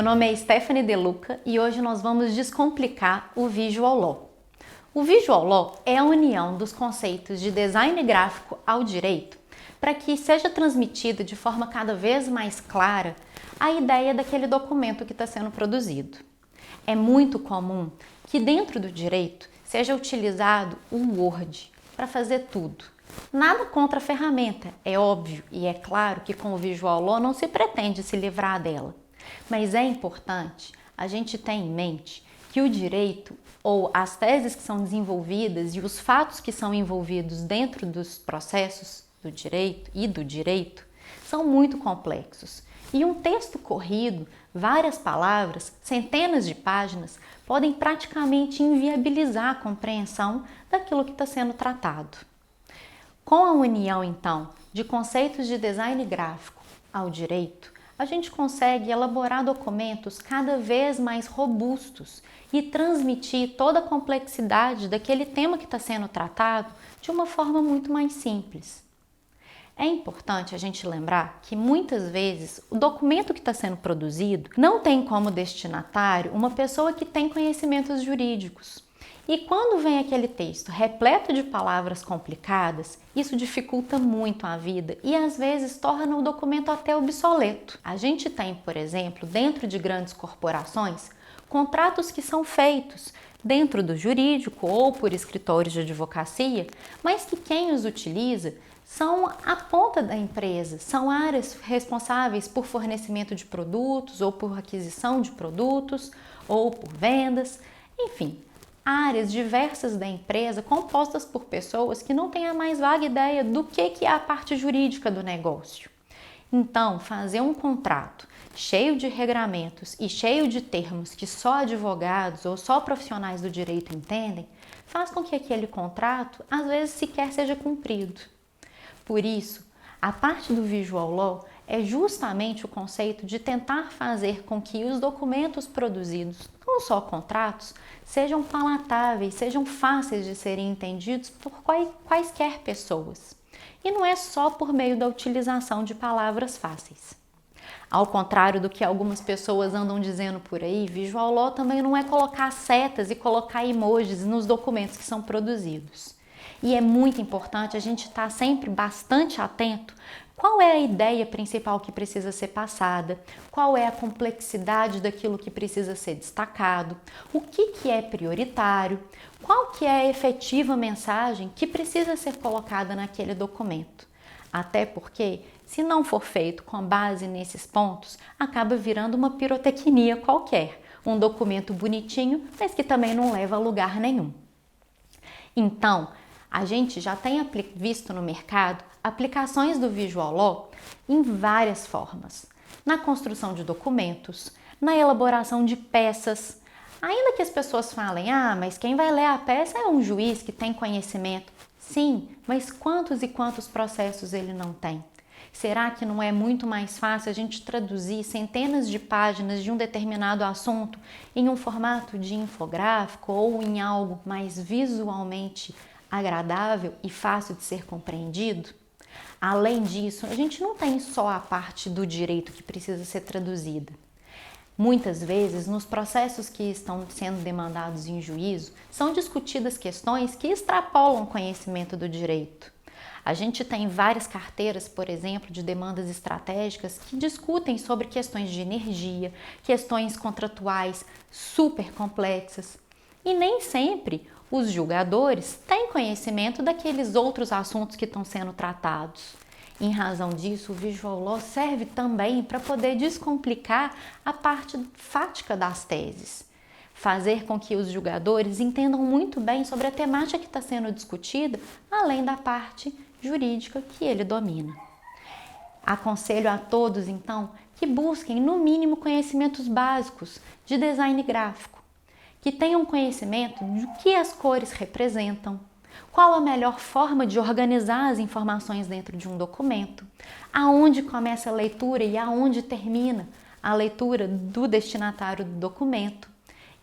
nome é Stephanie De Luca e hoje nós vamos descomplicar o Visual Law. O Visual Law é a união dos conceitos de design gráfico ao direito para que seja transmitida de forma cada vez mais clara a ideia daquele documento que está sendo produzido. É muito comum que dentro do direito seja utilizado o Word para fazer tudo. Nada contra a ferramenta, é óbvio e é claro que com o Visual Law não se pretende se livrar dela. Mas é importante a gente ter em mente que o direito ou as teses que são desenvolvidas e os fatos que são envolvidos dentro dos processos do direito são muito complexos. E um texto corrido, várias palavras, centenas de páginas, podem praticamente inviabilizar a compreensão daquilo que está sendo tratado. Com a união, então, de conceitos de design gráfico ao direito, a gente consegue elaborar documentos cada vez mais robustos e transmitir toda a complexidade daquele tema que está sendo tratado de uma forma muito mais simples. É importante a gente lembrar que muitas vezes o documento que está sendo produzido não tem como destinatário uma pessoa que tem conhecimentos jurídicos. E quando vem aquele texto repleto de palavras complicadas, isso dificulta muito a vida e às vezes torna o documento até obsoleto. A gente tem, por exemplo, dentro de grandes corporações, contratos que são feitos dentro do jurídico ou por escritórios de advocacia, mas que quem os utiliza são a ponta da empresa, são áreas responsáveis por fornecimento de produtos ou por aquisição de produtos ou por vendas, enfim, áreas diversas da empresa compostas por pessoas que não têm a mais vaga ideia do que é a parte jurídica do negócio. Então, fazer um contrato cheio de regramentos e cheio de termos que só advogados ou só profissionais do direito entendem, faz com que aquele contrato às vezes sequer seja cumprido. Por isso, a parte do Visual Law é justamente o conceito de tentar fazer com que os documentos produzidos, não só contratos, sejam palatáveis, sejam fáceis de serem entendidos por quaisquer pessoas. E não é só por meio da utilização de palavras fáceis. Ao contrário do que algumas pessoas andam dizendo por aí, Visual Law também não é colocar setas e colocar emojis nos documentos que são produzidos. E é muito importante a gente estar sempre bastante atento qual é a ideia principal que precisa ser passada, qual é a complexidade daquilo que precisa ser destacado, o que é prioritário, qual que é a efetiva mensagem que precisa ser colocada naquele documento. Até porque, se não for feito com base nesses pontos, acaba virando uma pirotecnia qualquer, um documento bonitinho, mas que também não leva a lugar nenhum. Então, a gente já tem visto no mercado aplicações do Visual Law em várias formas. Na construção de documentos, na elaboração de peças. Ainda que as pessoas falem, mas quem vai ler a peça é um juiz que tem conhecimento. Sim, mas quantos e quantos processos ele não tem? Será que não é muito mais fácil a gente traduzir centenas de páginas de um determinado assunto em um formato de infográfico ou em algo mais visualmente agradável e fácil de ser compreendido? Além disso, a gente não tem só a parte do direito que precisa ser traduzida. Muitas vezes, nos processos que estão sendo demandados em juízo, são discutidas questões que extrapolam o conhecimento do direito. A gente tem várias carteiras, por exemplo, de demandas estratégicas que discutem sobre questões de energia, questões contratuais super complexas. E nem sempre os julgadores têm conhecimento daqueles outros assuntos que estão sendo tratados. Em razão disso, o Visual Law serve também para poder descomplicar a parte fática das teses. Fazer com que os julgadores entendam muito bem sobre a temática que está sendo discutida, além da parte jurídica que ele domina. Aconselho a todos, então, que busquem, no mínimo, conhecimentos básicos de design gráfico, que tenham conhecimento do que as cores representam, qual a melhor forma de organizar as informações dentro de um documento, aonde começa a leitura e aonde termina a leitura do destinatário do documento.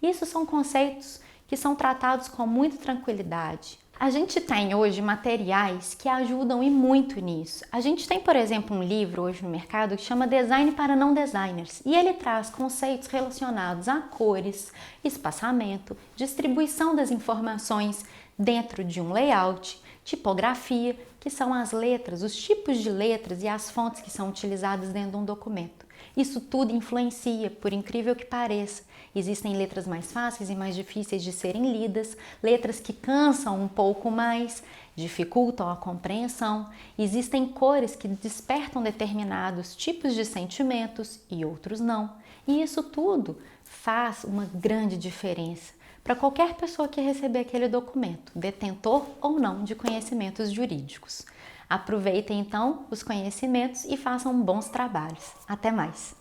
Isso são conceitos que são tratados com muita tranquilidade, A gente tem hoje materiais que ajudam e muito nisso. A gente tem, por exemplo, um livro hoje no mercado que chama Design para Não Designers e ele traz conceitos relacionados a cores, espaçamento, distribuição das informações dentro de um layout, tipografia, que são as letras, os tipos de letras e as fontes que são utilizadas dentro de um documento. Isso tudo influencia, por incrível que pareça. Existem letras mais fáceis e mais difíceis de serem lidas, letras que cansam um pouco mais, dificultam a compreensão. Existem cores que despertam determinados tipos de sentimentos e outros não. E isso tudo faz uma grande diferença para qualquer pessoa que receber aquele documento, detentor ou não de conhecimentos jurídicos. Aproveitem então os conhecimentos e façam bons trabalhos. Até mais!